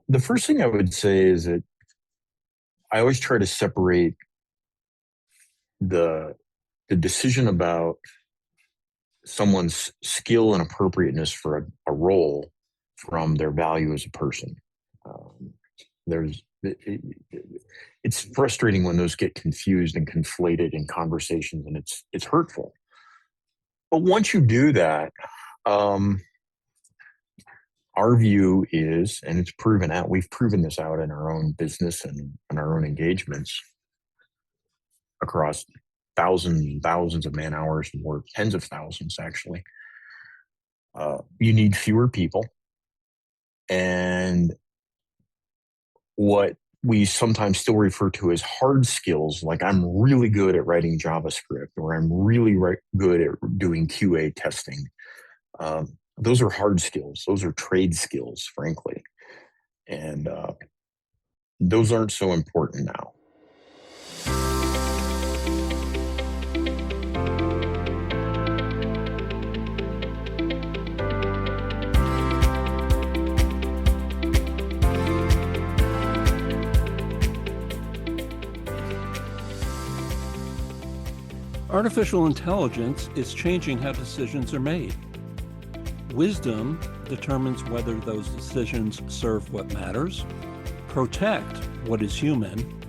The first thing I would say is that I always try to separate the the decision about someone's skill and appropriateness for a role from their value as a person. Um, there's it's frustrating when those get confused and conflated in conversations, and it's hurtful. But once you do that, um, our view is, and it's proven out, we've proven this out in our own business and in our own engagements across thousands and thousands of man hours of work, tens of thousands actually. You need fewer people. And what we sometimes still refer to as hard skills, like I'm really good at writing JavaScript or I'm really good at doing QA testing. Those are hard skills. Those are trade skills, frankly. And those aren't so important now. Artificial intelligence is changing how decisions are made. Wisdom determines whether those decisions serve what matters, protect what is human,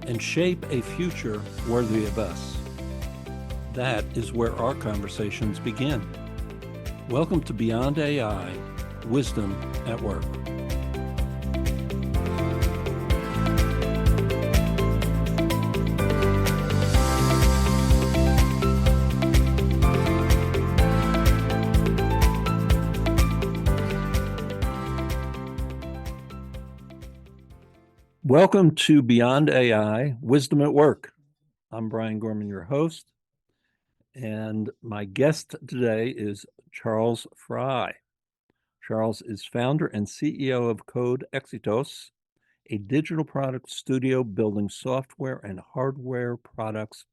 and shape a future worthy of us. That is where our conversations begin. Welcome to Beyond AI, Wisdom at Work. Welcome to Beyond AI, Wisdom at Work. I'm Brian Gorman, your host, and my guest today is Charles Fry. Charles is founder and CEO of CODE Éxitos, a digital product studio building software and hardware products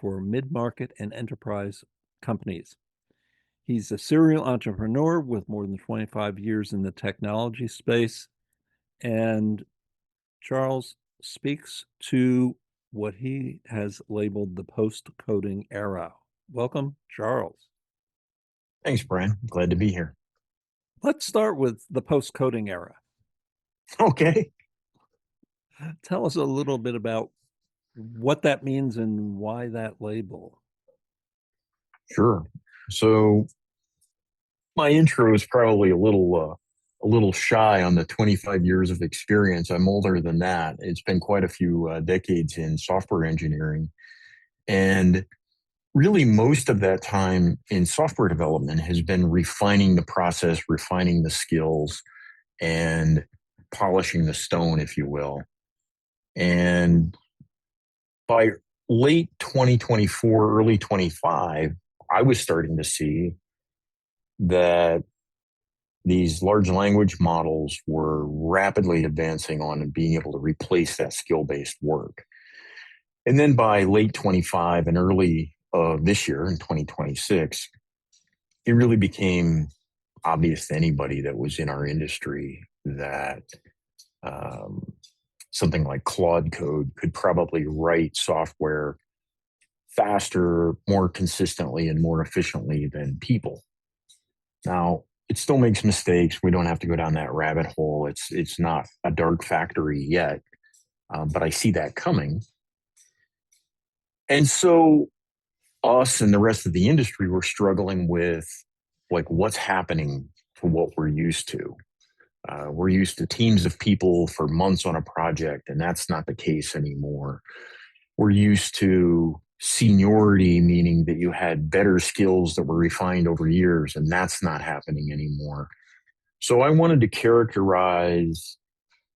for mid-market and enterprise companies. He's a serial entrepreneur with more than 25 years in the technology space, and Charles speaks to what he has labeled the post-coding era. Welcome, Charles. Thanks, Brian. Glad to be here. Let's start with the post-coding era. Okay. Tell us a little bit about what that means and why that label. Sure. So my intro is probably a little shy on the 25 years of experience. I'm older than that. It's been quite a few decades in software engineering. And really, most of that time in software development has been refining the process, refining the skills, and polishing the stone, if you will. And by late 2024, early 25, I was starting to see that these large language models were rapidly advancing on and being able to replace that skill-based work. And then by late 25 and early this year in 2026, it really became obvious to anybody that was in our industry that something like Claude Code could probably write software faster, more consistently, and more efficiently than people. Now, it still makes mistakes. We don't have to go down that rabbit hole. It's not a dark factory yet, but I see that coming. And so us and the rest of the industry were struggling with like what's happening to what we're used to. We're used to teams of people for months on a project, and that's not the case anymore. We're used to seniority, meaning that you had better skills that were refined over years, and that's not happening anymore. So I wanted to characterize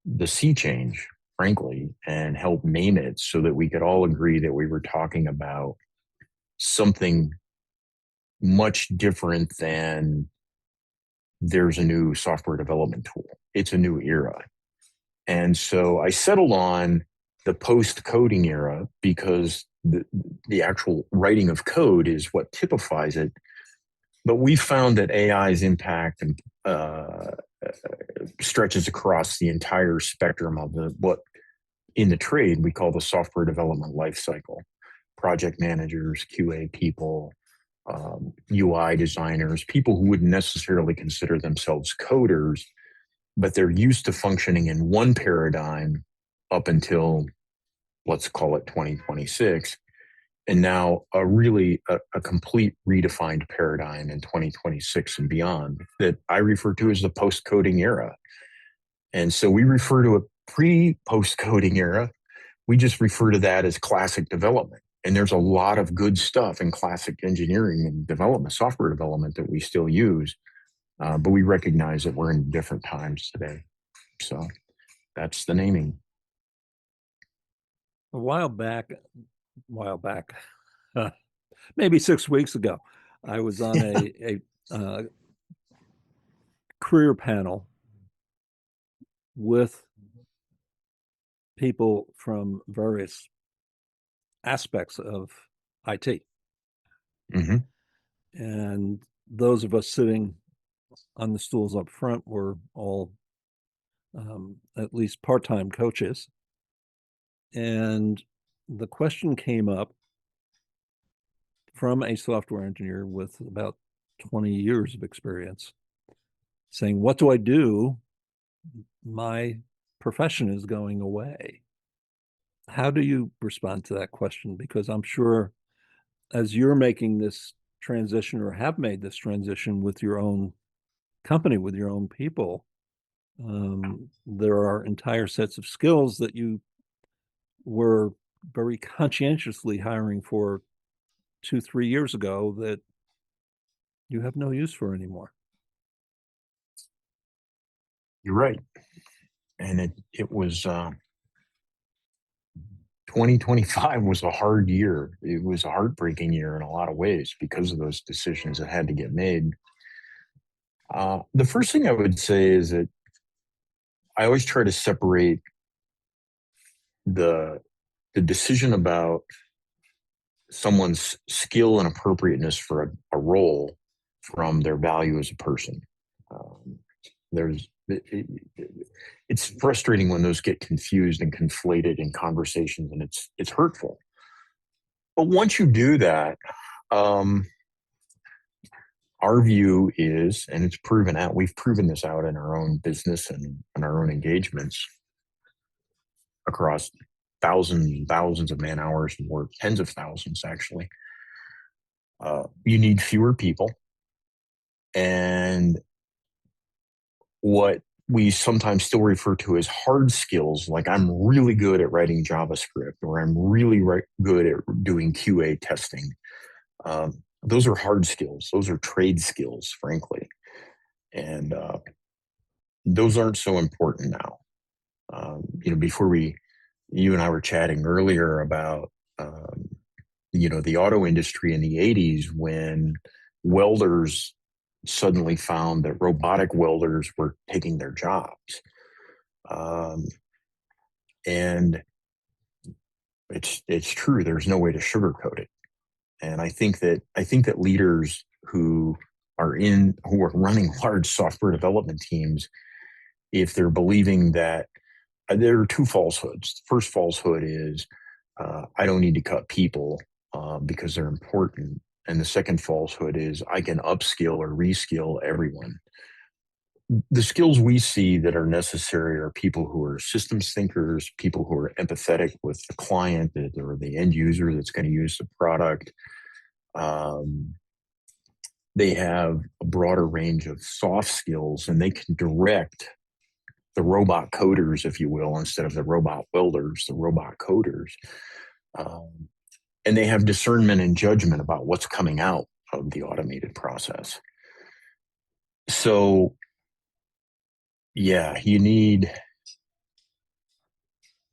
the sea change, frankly, and help name it so that we could all agree that we were talking about something much different than there's a new software development tool. It's a new era. And so I settled on the post-coding era because the actual writing of code is what typifies it. But we found that AI's impact stretches across the entire spectrum of what in the trade we call the software development life cycle. Project managers, QA people, UI designers, people who wouldn't necessarily consider themselves coders, but they're used to functioning in one paradigm up until, let's call it 2026. And now a complete redefined paradigm in 2026 and beyond that I refer to as the post-coding era. And so we refer to a pre-post-coding era. We just refer to that as classic development. And there's a lot of good stuff in classic engineering and development, software development that we still use. But we recognize that we're in different times today. So that's the naming. A while back, maybe 6 weeks ago, I was on a career panel with people from various aspects of IT. Mm-hmm. And those of us sitting on the stools up front were all at least part-time coaches. And the question came up from a software engineer with about 20 years of experience saying, what do I do? My profession is going away. How do you respond to that question? Because I'm sure as you're making this transition or have made this transition with your own company, with your own people, there are entire sets of skills that you were very conscientiously hiring for 2-3 years ago that you have no use for anymore. You're right. And it was 2025 was a hard year. It was a heartbreaking year in a lot of ways because of those decisions that had to get made. The first thing I would say is that I always try to separate the decision about someone's skill and appropriateness for a role from their value as a person. There's it's frustrating when those get confused and conflated in conversations, and it's hurtful. But once you do that, our view is, and it's proven out, we've proven this out in our own business and in our own engagements across thousands and thousands of man hours of work, tens of thousands actually. You need fewer people. And what we sometimes still refer to as hard skills, like I'm really good at writing JavaScript or I'm really good at doing QA testing. Those are hard skills. Those are trade skills, frankly. And those aren't so important now. Before you and I were chatting earlier about, the auto industry in the 80s when welders suddenly found that robotic welders were taking their jobs. And it's true. There's no way to sugarcoat it. And I think that leaders who are running large software development teams, if they're believing that there are two falsehoods. The first falsehood is I don't need to cut people because they're important. And the second falsehood is I can upskill or reskill everyone. The skills we see that are necessary are people who are systems thinkers, people who are empathetic with the client or the end user that's going to use the product. They have a broader range of soft skills and they can direct the robot coders, if you will, instead of the robot welders, the robot coders. And they have discernment and judgment about what's coming out of the automated process. So, yeah, you need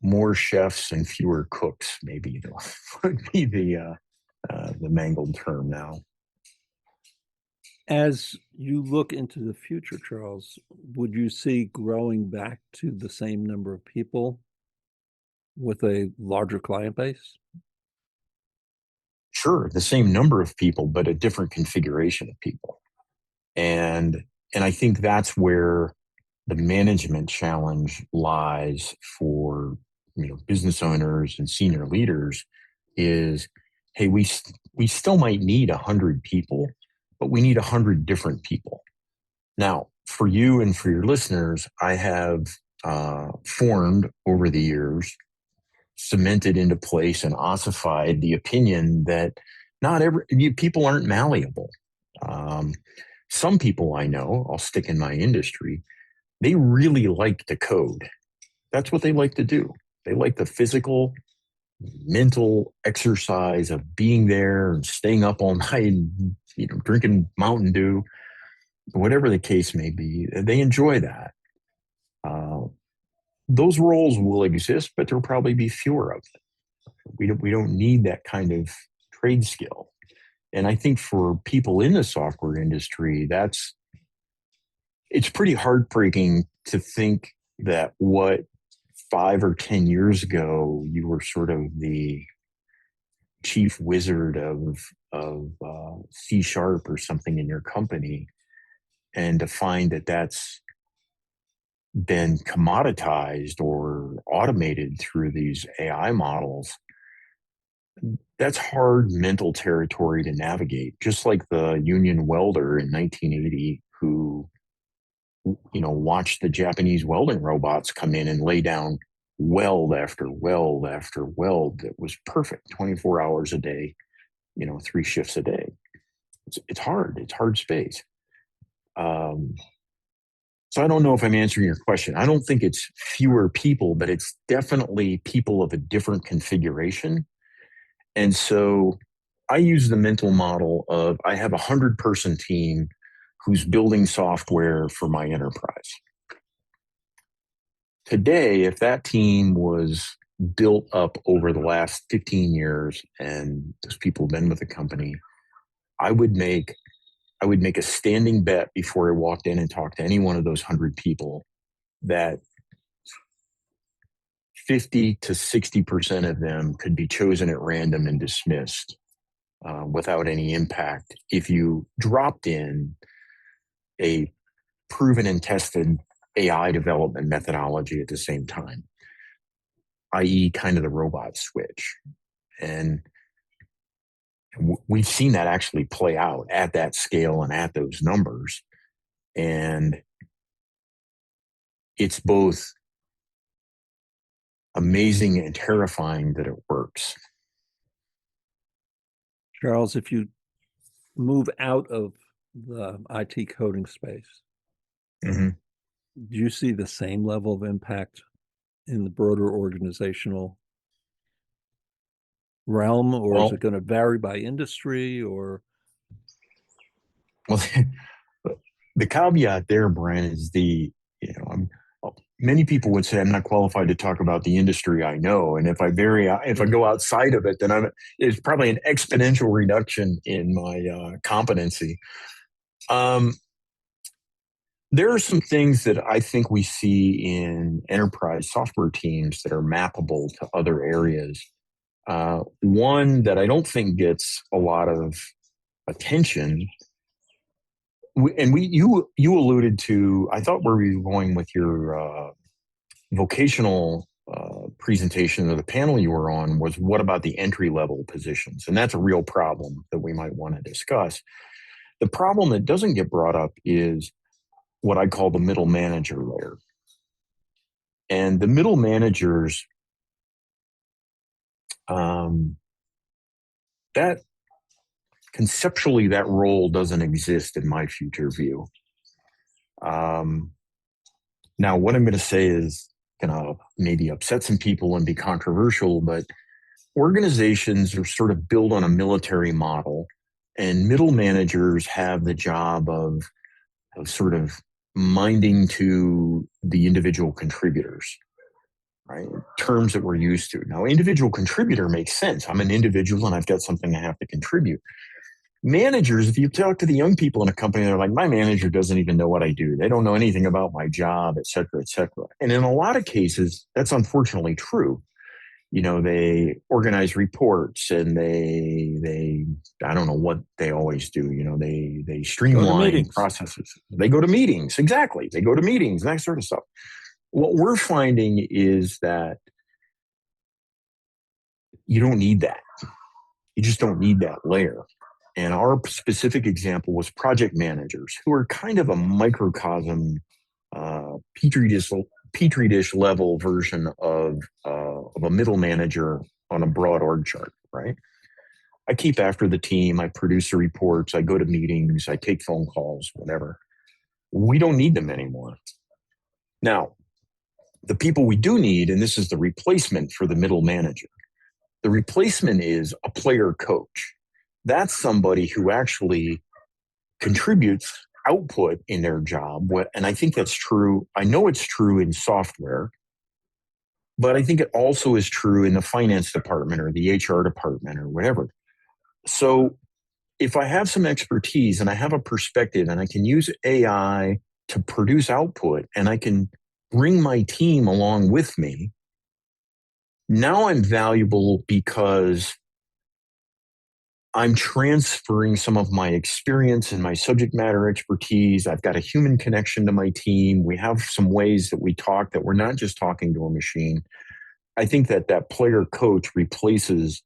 more chefs and fewer cooks, maybe would be the mangled term now. As you look into the future, Charles, would you see growing back to the same number of people with a larger client base? Sure, the same number of people, but a different configuration of people. And I think that's where the management challenge lies for business owners and senior leaders is, hey, we still might need 100 people, but we need 100 different people. Now, for you and for your listeners, I have formed over the years, cemented into place and ossified the opinion that not every people aren't malleable. Um, some people I know, I'll stick in my industry, they really like to code. That's what they like to do. They like the physical, mental exercise of being there and staying up all night and drinking Mountain Dew, whatever the case may be. They enjoy that. Uh, those roles will exist, but there'll probably be fewer of them. We don't need that kind of trade skill. And I think for people in the software industry, it's pretty heartbreaking to think that what 5 or 10 years ago you were sort of the chief wizard of C# or something in your company, and to find that that's been commoditized or automated through these AI models. That's hard mental territory to navigate, just like the union welder in 1980 who watched the Japanese welding robots come in and lay down weld after weld after weld that was perfect, 24 hours a day, 3 shifts a day. It's hard. It's hard space. So I don't know if I'm answering your question. I don't think it's fewer people, but it's definitely people of a different configuration. And so I use the mental model of I have 100-person team who's building software for my enterprise. Today, if that team was built up over the last 15 years and those people have been with the company, I would make a standing bet before I walked in and talked to any one of those 100 people that 50 to 60% of them could be chosen at random and dismissed without any impact if you dropped in a proven and tested AI development methodology at the same time, i.e. kind of the robot switch. And we've seen that actually play out at that scale and at those numbers. And it's both amazing and terrifying that it works. Charles, if you move out of the IT coding space, Mm-hmm. do you see the same level of impact in the broader organizational realm, or is Well, it going to vary by industry? Or well, the caveat there, Brian, is many people would say I'm not qualified to talk about the industry I know, and if I go outside of it, then it's probably an exponential reduction in my competency. There are some things that I think we see in enterprise software teams that are mappable to other areas. One that I don't think gets a lot of attention, you alluded to, I thought where we were going with your vocational presentation or the panel you were on was what about the entry level positions? And that's a real problem that we might want to discuss. The problem that doesn't get brought up is what I call the middle manager layer. And the middle managers, that conceptually, that role doesn't exist in my future view. Now, what I'm going to say is going to maybe upset some people and be controversial, but organizations are sort of built on a military model, and middle managers have the job of sort of minding to the individual contributors, right? Terms that we're used to. Now, individual contributor makes sense. I'm an individual and I've got something I have to contribute. Managers, if you talk to the young people in a company, they're like, my manager doesn't even know what I do. They don't know anything about my job, et cetera, et cetera. And in a lot of cases, that's unfortunately true. They organize reports and they I don't know what they always do. They Go to streamline meetings. processes. They go to meetings. Exactly. They go to meetings, that sort of stuff. What we're finding is that you don't need that. You just don't need that layer. And our specific example was project managers, who are kind of a microcosm, petri dish level version of a middle manager on a broad org chart, right? I keep after the team, I produce the reports, I go to meetings, I take phone calls, whatever. We don't need them anymore. Now, the people we do need, and this is the replacement for the middle manager, the replacement is a player coach. That's somebody who actually contributes output in their job. And I think that's true. I know it's true in software, but I think it also is true in the finance department or the HR department or whatever. So if I have some expertise and I have a perspective and I can use AI to produce output and I can bring my team along with me, now I'm valuable because I'm transferring some of my experience and my subject matter expertise. I've got a human connection to my team. We have some ways that we talk that we're not just talking to a machine. I think that player coach replaces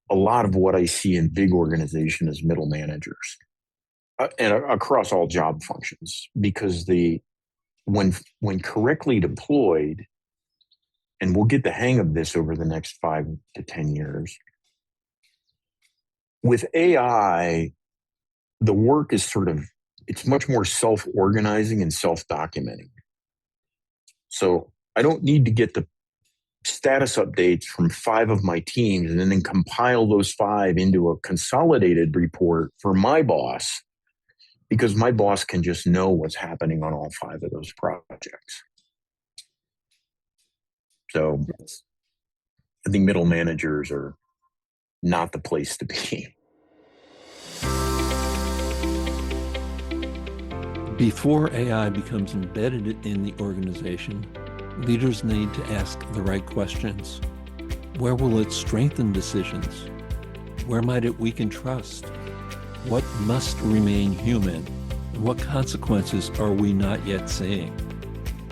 a lot of what I see in big organizations as middle managers and across all job functions, because when correctly deployed, and we'll get the hang of this over the next 5 to 10 years, with AI, the work is it's much more self-organizing and self-documenting. So I don't need to get the status updates from 5 of my teams and then compile those 5 into a consolidated report for my boss, because my boss can just know what's happening on all 5 of those projects. So I think middle managers are not the place to be. Before AI becomes embedded in the organization, leaders need to ask the right questions. Where will it strengthen decisions? Where might it weaken trust? What must remain human? And what consequences are we not yet seeing?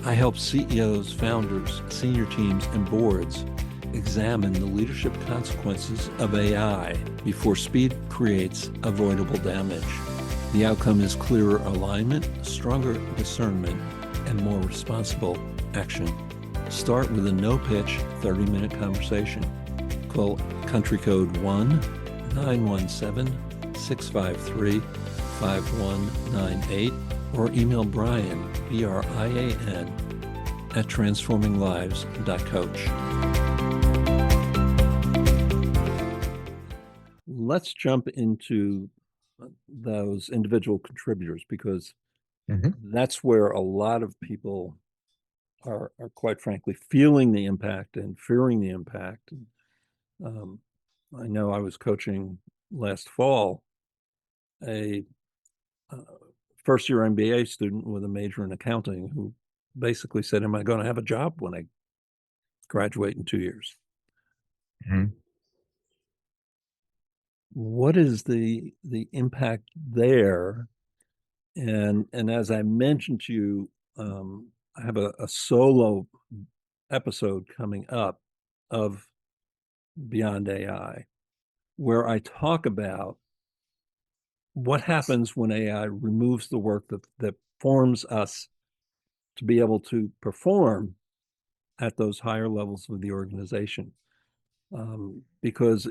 I help CEOs, founders, senior teams, and boards examine the leadership consequences of AI before speed creates avoidable damage. The outcome is clearer alignment, stronger discernment, and more responsible action. Start with a no-pitch 30-minute conversation. Call country code 1-917-653-5198 or email Brian, Brian, at transforminglives.coach. Let's jump into those individual contributors, because that's where a lot of people are quite frankly feeling the impact and fearing the impact. I know I was coaching last fall a first-year MBA student with a major in accounting who basically said, am I going to have a job when I graduate in 2 years? What is the impact there? And as I mentioned to you, I have a solo episode coming up of Beyond AI, where I talk about what happens when AI removes the work that forms us to be able to perform at those higher levels of the organization. Because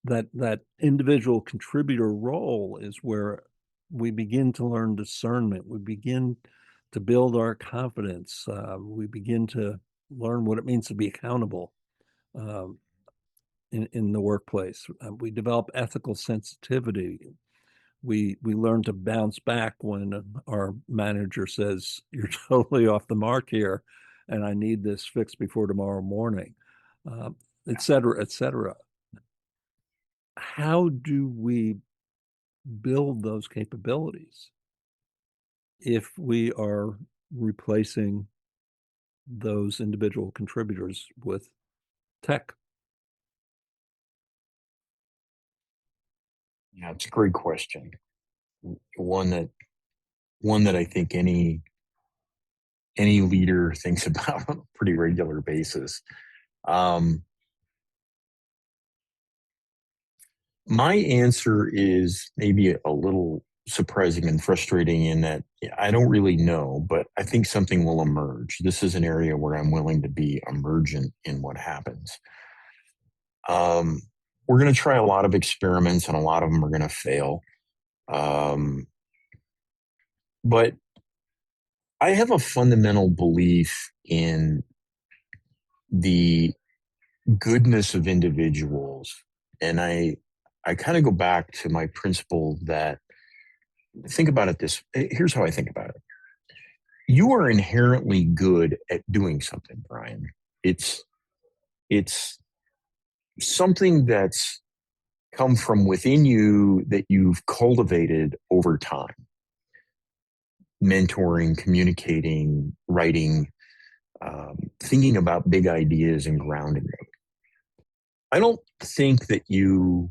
that individual contributor role is where we begin to learn discernment. We begin to build our confidence. We begin to learn what it means to be accountable in the workplace. We develop ethical sensitivity. We learn to bounce back when our manager says, you're totally off the mark here, and I need this fixed before tomorrow morning, et cetera, et cetera. How do we build those capabilities if we are replacing those individual contributors with tech? Yeah, it's a great question. One that one that I think any leader thinks about on a pretty regular basis. Um, my answer is maybe a little surprising and frustrating in that I don't really know, but I think something will emerge. This is an area where I'm willing to be emergent in what happens. Um, we're going to try a lot of experiments, and a lot of them are going to fail. Um, but I have a fundamental belief in the goodness of individuals, and I kind of go back to my principle that think about it this. Here's how I think about it. You are inherently good at doing something, Brian. It's it's something that's come from within you that you've cultivated over time. Mentoring, communicating, writing, thinking about big ideas and grounding them. I don't think that you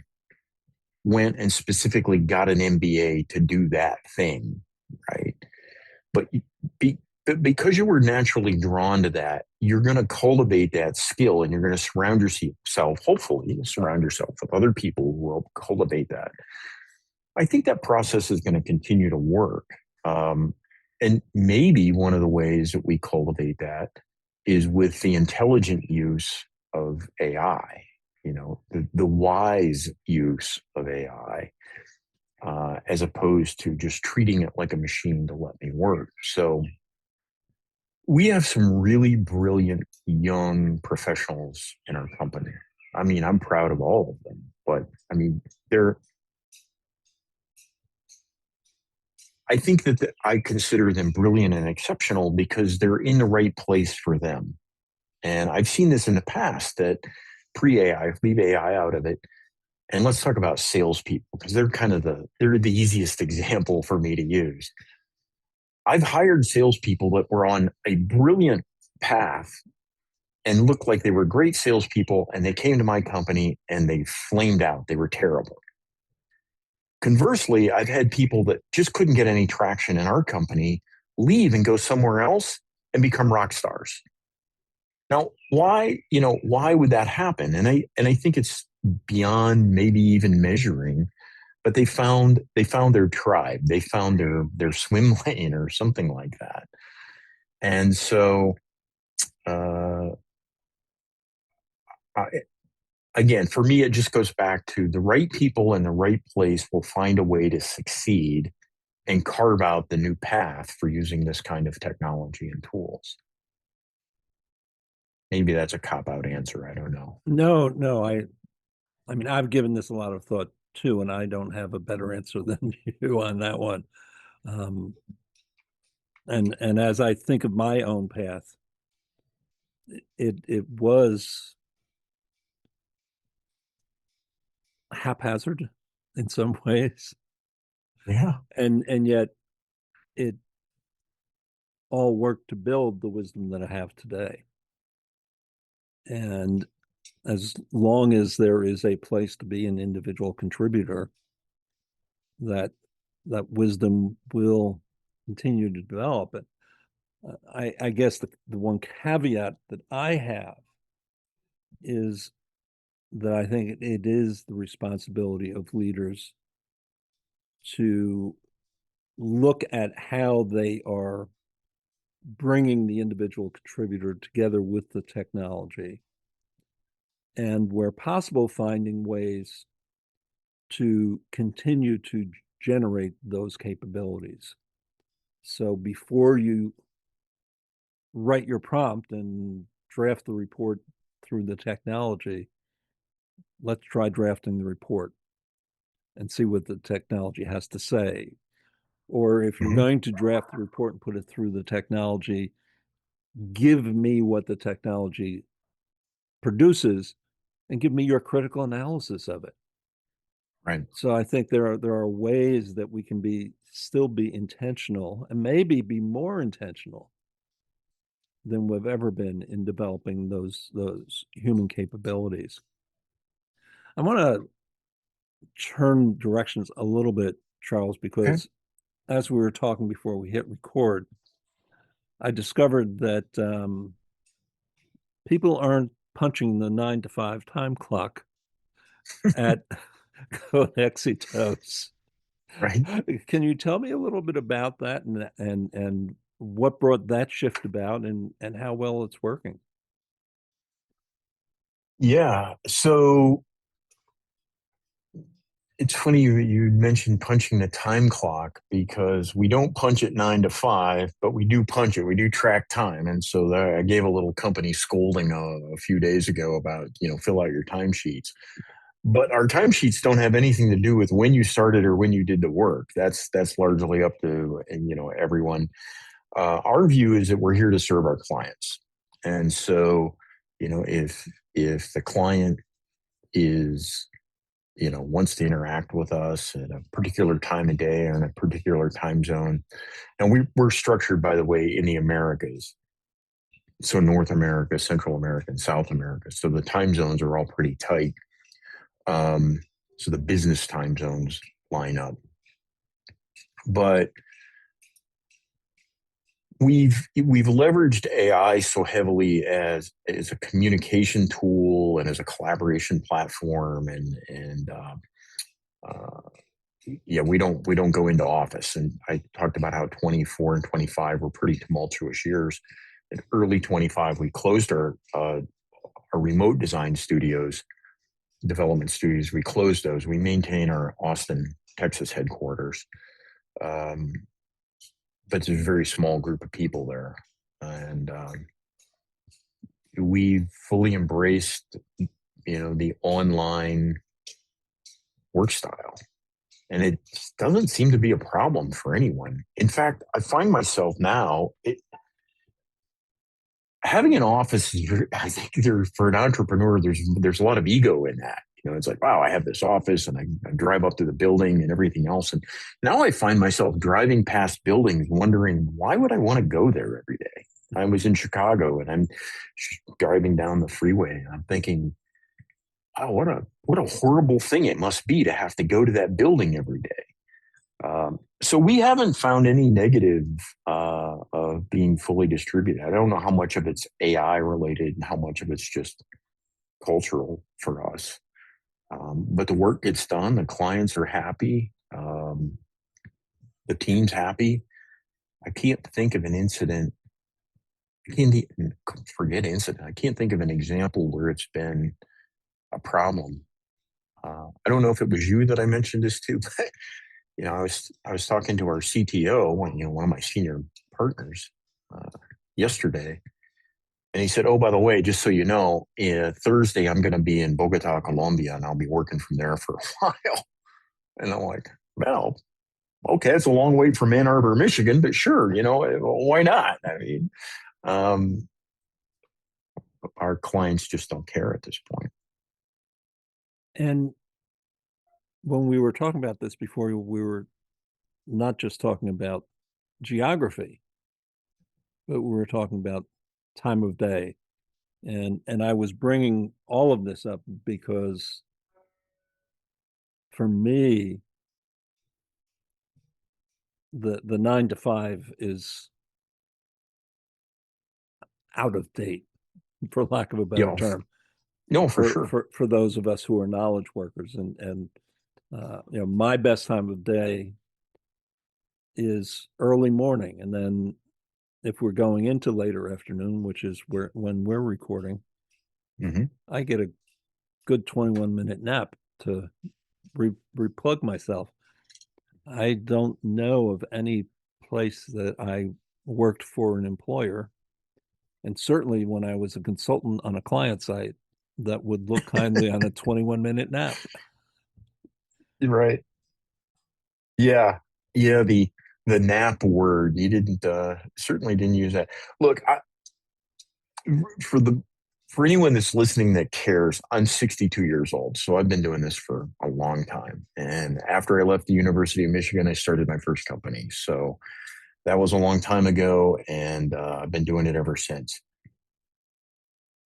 went and specifically got an MBA to do that thing, right? But be, because you were naturally drawn to that, you're going to cultivate that skill and you're going to surround yourself, hopefully, surround yourself with other people who will cultivate that. I think that process is going to continue to work. Um, and maybe one of the ways that we cultivate that is with the intelligent use of AI, the wise use of AI, as opposed to just treating it like a machine to let me work. So we have some really brilliant young professionals in our company. I mean, I'm proud of all of them, but I mean, they're, I think that I consider them brilliant and exceptional because they're in the right place for them. And I've seen this in the past that pre AI, leave AI out of it, and let's talk about salespeople because they're the easiest example for me to use. I've hired salespeople that were on a brilliant path and looked like they were great salespeople, and they came to my company and they flamed out. They were terrible. Conversely, I've had people that just couldn't get any traction in our company leave and go somewhere else and become rock stars. Now, why would that happen? And I think it's beyond maybe even measuring, but they found their tribe. They found their swim lane or something like that. And so uh I, again, for me, it just goes back to the right people in the right place will find a way to succeed and carve out the new path for using this kind of technology and tools. Maybe that's a cop out answer. I don't know. No, no, I mean, I've given this a lot of thought too, and I don't have a better answer than you on that one. Um, and as I think of my own path, it was haphazard in some ways, Yeah. and yet it all worked to build the wisdom that I have today. And as long as there is a place to be an individual contributor, that that wisdom will continue to develop. But I guess the one caveat that I have is that I think it is the responsibility of leaders to look at how they are bringing the individual contributor together with the technology, and where possible, finding ways to continue to generate those capabilities. So before you write your prompt and draft the report through the technology, let's try drafting the report and see what the technology has to say. Or if you're Mhm. going to draft the report and put it through the technology, give me what the technology produces and give me your critical analysis of it. Right. So I think there are ways that we can still be intentional and maybe be more intentional than we've ever been in developing those human capabilities. I want to turn directions a little bit, Charles, Okay. because as we were talking before we hit record, I discovered that people aren't punching the 9 to 5 time clock at CODE Éxitos. Right. Can you tell me a little bit about that and what brought that shift about and how well it's working? Yeah. So it's funny you mentioned punching the time clock because we don't punch it 9 to 5, but we do punch it. We do track time. And so I gave a little company scolding a few days ago about, fill out your timesheets. But our timesheets don't have anything to do with when you started or when you did the work. That's largely up to everyone. Our view is that we're here to serve our clients, and so if the client is wants to interact with us at a particular time of day or in a particular time zone, and we're structured by the way in the Americas, so North America, Central America, and South America. So the time zones are all pretty tight. Um, so the business time zones line up. But we've leveraged AI so heavily as a communication tool and as a collaboration platform, and uh, yeah, we don't go into office. And I talked about how 24 and 25 were pretty tumultuous years. In early 25, we closed our remote design studios, development studios. We closed those. We maintain our Austin, Texas headquarters. Um, but it's a very small group of people there. And we've fully embraced, the online work style. And it doesn't seem to be a problem for anyone. In fact, I find myself now, having an office is I think for an entrepreneur, there's a lot of ego in that. It's like, wow, I have this office and I drive up to the building and everything else. And now I find myself driving past buildings wondering, why would I want to go there every day? I was in Chicago and I'm driving down the freeway and I'm thinking, oh, what a horrible thing it must be to have to go to that building every day. So we haven't found any negative of being fully distributed. I don't know how much of it's AI related and how much of it's just cultural for us. But the work gets done. The clients are happy. The team's happy. I can't think of an incident. I can't forget incident. I can't think of an example where it's been a problem. I don't know if it was you that I mentioned this to, but I was talking to our CTO, one of my senior partners, yesterday, and he said, "Oh, by the way, just so you know, Thursday I'm going to be in Bogota, Colombia, and I'll be working from there for a while." And I'm like, "Well, okay, it's a long way from Ann Arbor, Michigan, but sure, why not?" I mean, um, our clients just don't care at this point. And when we were talking about this before, we were not just talking about geography, but we were talking about time of day. And I was bringing all of this up because for me, the 9 to 5 is out of date, for lack of a better Yeah, term, no, for for sure. for for those of us who are knowledge workers. And my best time of day is early morning, and then if we're going into later afternoon, which is when we're recording, Hmm. I get a good 21-minute nap to replug myself. I don't know of any place that I worked for an employer, and certainly when I was a consultant on a client site, that would look kindly on a 21-minute nap. Right. Yeah. Yeah. The nap word, you didn't certainly didn't use that. Look, for the for anyone that's listening that cares, I'm 62 years old, so I've been doing this for a long time. And after I left the University of Michigan, I started my first company. So That was a long time ago, and I've been doing it ever since.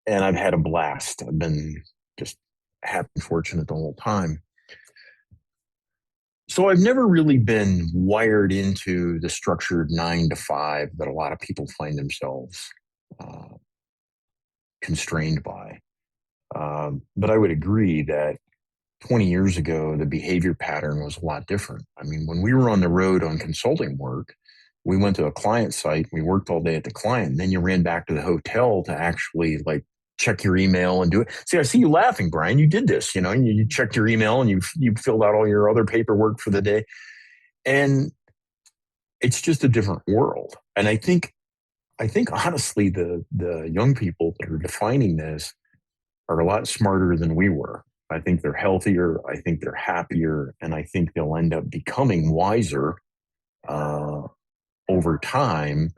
And I've had a blast. I've been just happy and fortunate the whole time. So I've never really been wired into the structured 9 to 5 that a lot of people find themselves uh, constrained by. But I would agree that 20 years ago, the behavior pattern was a lot different. I mean, when we were on the road on consulting work, we went to a client site, we worked all day at the client, and then you ran back to the hotel to actually like check your email and do it. See, I see you laughing, Brian. You did this, you checked your email and you filled out all your other paperwork for the day. And it's just a different world. And I think honestly the young people that are defining this are a lot smarter than we were. I think they're healthier. I think they're happier, and I think they'll end up becoming wiser uh, over time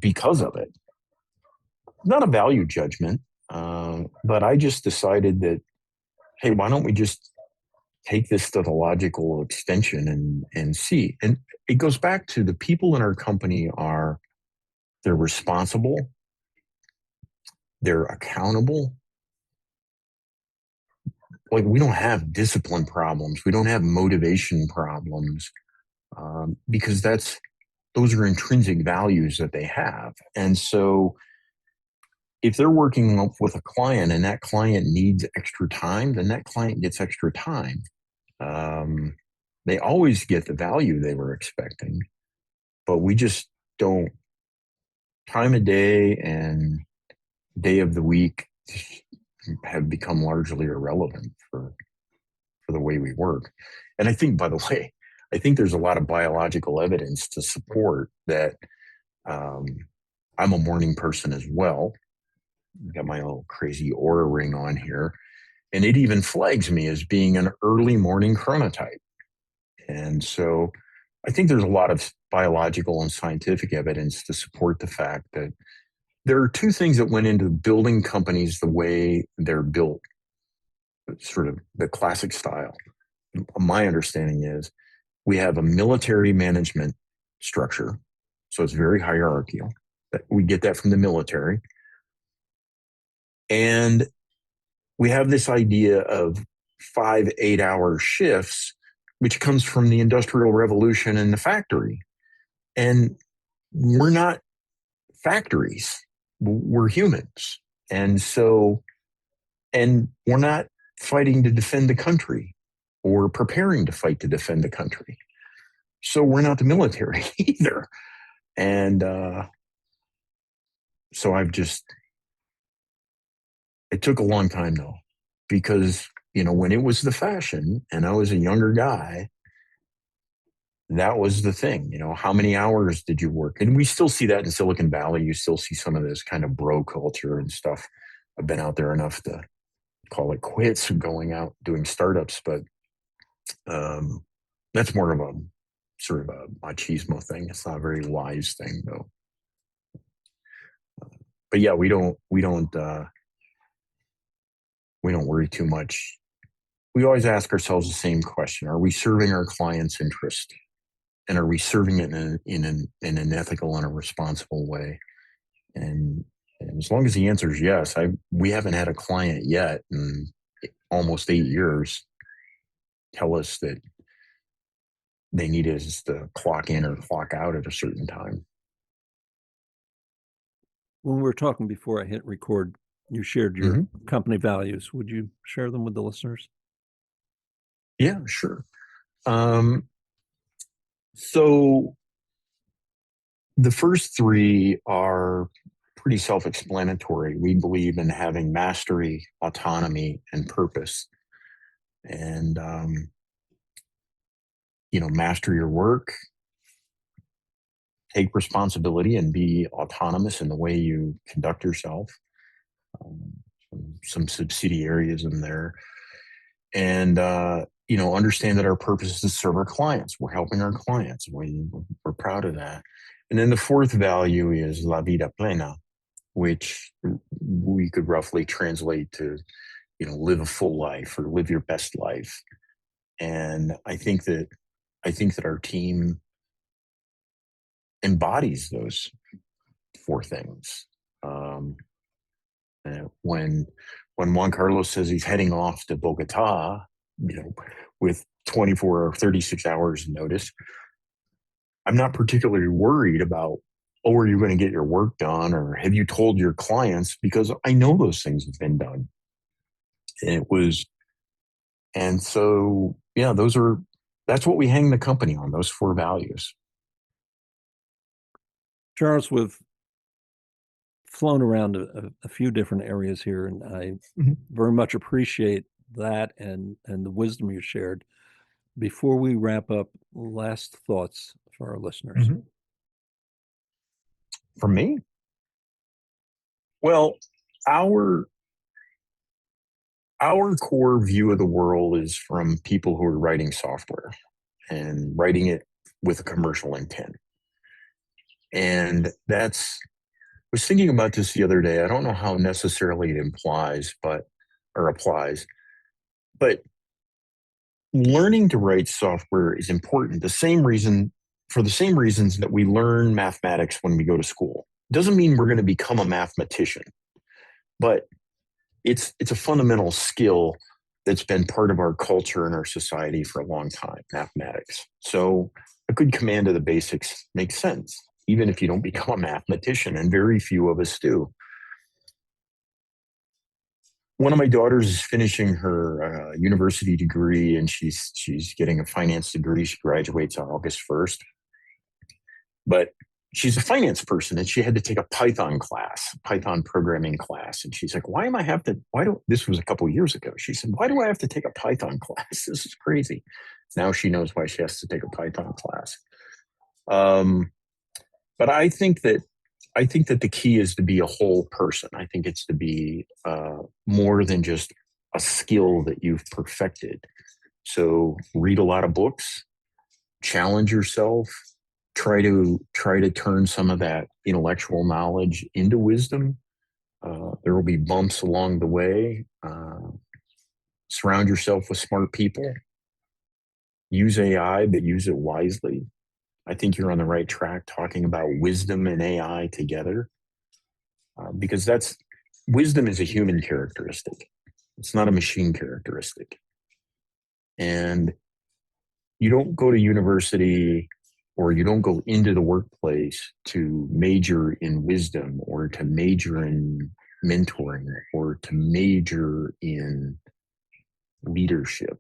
because of it. Not a value judgment, but I just decided that, hey, why don't we just take this to the logical extension and see? And it goes back to the people in our company are they're responsible, they're accountable. Like we don't have discipline problems, we don't have motivation problems because those are intrinsic values that they have. And so if they're working with a client and that client needs extra time, then that client gets extra time. Um, they always get the value they were expecting, but we just don't. Time of day and day of the week have become largely irrelevant for the way we work. And I think, by the way, I think there's a lot of biological evidence to support that. Um, I'm a morning person as well. Got my little crazy aura ring on here, and it even flags me as being an early morning chronotype. And so I think there's a lot of biological and scientific evidence to support the fact that there are two things that went into building companies the way they're built, sort of the classic style. My understanding is we have a military management structure, so it's very hierarchical. We get that from the military. And we have this idea of 5 8 hour shifts, which comes from the Industrial Revolution and the factory. And we're not factories, we're humans. And so, and we're not fighting to defend the country or preparing to fight to defend the country. So we're not the military either. And so it took a long time though, because, when it was the fashion and I was a younger guy, that was the thing. How many hours did you work? And we still see that in Silicon Valley. You still see some of this kind of bro culture and stuff. I've been out there enough to call it quits going out doing startups, but um, that's more of a sort of a machismo thing. It's not a very wise thing though. But yeah, we don't worry too much. We always ask ourselves the same question: are we serving our clients' interest? And are we serving it in an ethical and a responsible way? And as long as the answer is yes, we haven't had a client yet in almost 8 years tell us that they need us to clock in or clock out at a certain time. When we were talking before I hit record, you shared your Mm-hmm. company values. Would you share them with the listeners? Yeah, sure. Um, so the first three are pretty self-explanatory. We believe in having mastery, autonomy, and purpose. And master your work, take responsibility, and be autonomous in the way you conduct yourself. Um, some subsidiaries in there, and understand that our purpose is to serve our clients. We're helping our clients. We're proud of that. And then the fourth value is la vida plena, which we could roughly translate to live a full life or live your best life. And I think that our team embodies those four things. Um, when Juan Carlos says he's heading off to Bogota, with 24 or 36 hours notice, I'm not particularly worried about, oh, are you going to get your work done, or have you told your clients? Because I know those things have been done. And so, yeah, that's what we hang the company on, those four values. Charles, we've flown around a few different areas here, and I very much appreciate that and the wisdom you shared. Before we wrap up, last thoughts for our listeners. For me? Well, our core view of the world is from people who are writing software and writing it with a commercial intent. And I was thinking about this the other day. I don't know how necessarily it applies, but learning to write software is important. For the same reasons that we learn mathematics when we go to school. It doesn't mean we're going to become a mathematician, but it's a fundamental skill that's been part of our culture and our society for a long time, mathematics. So a good command of the basics makes sense, even if you don't become a mathematician, and very few of us do. One of my daughters is finishing her university degree, and she's getting a finance degree. She graduates on August 1st. But she's a finance person, and she had to take a Python programming class. And she's like, this was a couple of years ago. She said, why do I have to take a Python class? This is crazy. Now she knows why she has to take a Python class. But I think that the key is to be a whole person. I think it's to be more than just a skill that you've perfected. So read a lot of books, challenge yourself, try to turn some of that intellectual knowledge into wisdom. There will be bumps along the way. Surround yourself with smart people. Use AI, but use it wisely. I think you're on the right track talking about wisdom and AI together, because wisdom is a human characteristic. It's not a machine characteristic. And you don't go to university, or you don't go into the workplace to major in wisdom, or to major in mentoring, or to major in leadership.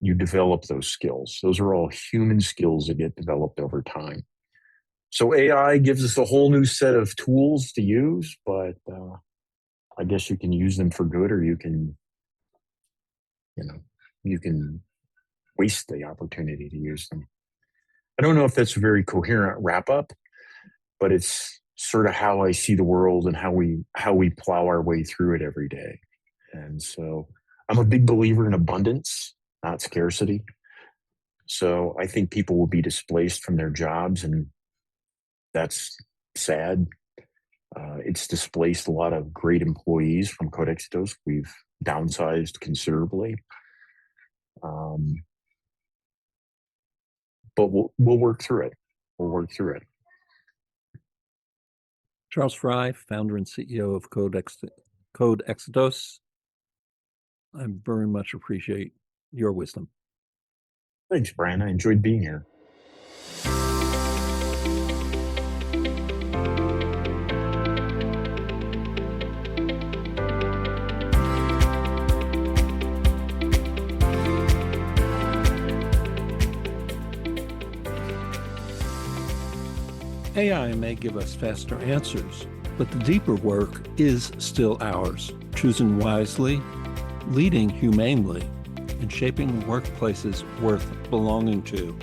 You develop those skills. Those are all human skills that get developed over time. So AI gives us a whole new set of tools to use, but I guess you can use them for good, or you can waste the opportunity to use them. I don't know if that's a very coherent wrap up, but it's sort of how I see the world and how we plow our way through it every day. And so I'm a big believer in abundance, not scarcity. So I think people will be displaced from their jobs, and that's sad. It's displaced a lot of great employees from CODE Éxitos. We've downsized considerably. But we'll work through it. We'll work through it. Charles Fry, founder and CEO of CODE Éxitos. I very much appreciate your wisdom. Thanks, Brian. I enjoyed being here. AI may give us faster answers, but the deeper work is still ours, choosing wisely, leading humanely, and shaping workplaces worth belonging to.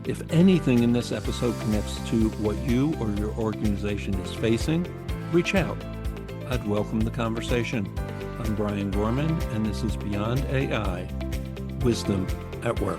If anything in this episode connects to what you or your organization is facing, reach out. I'd welcome the conversation. I'm Brian Gorman, and this is Beyond AI, Wisdom at Work.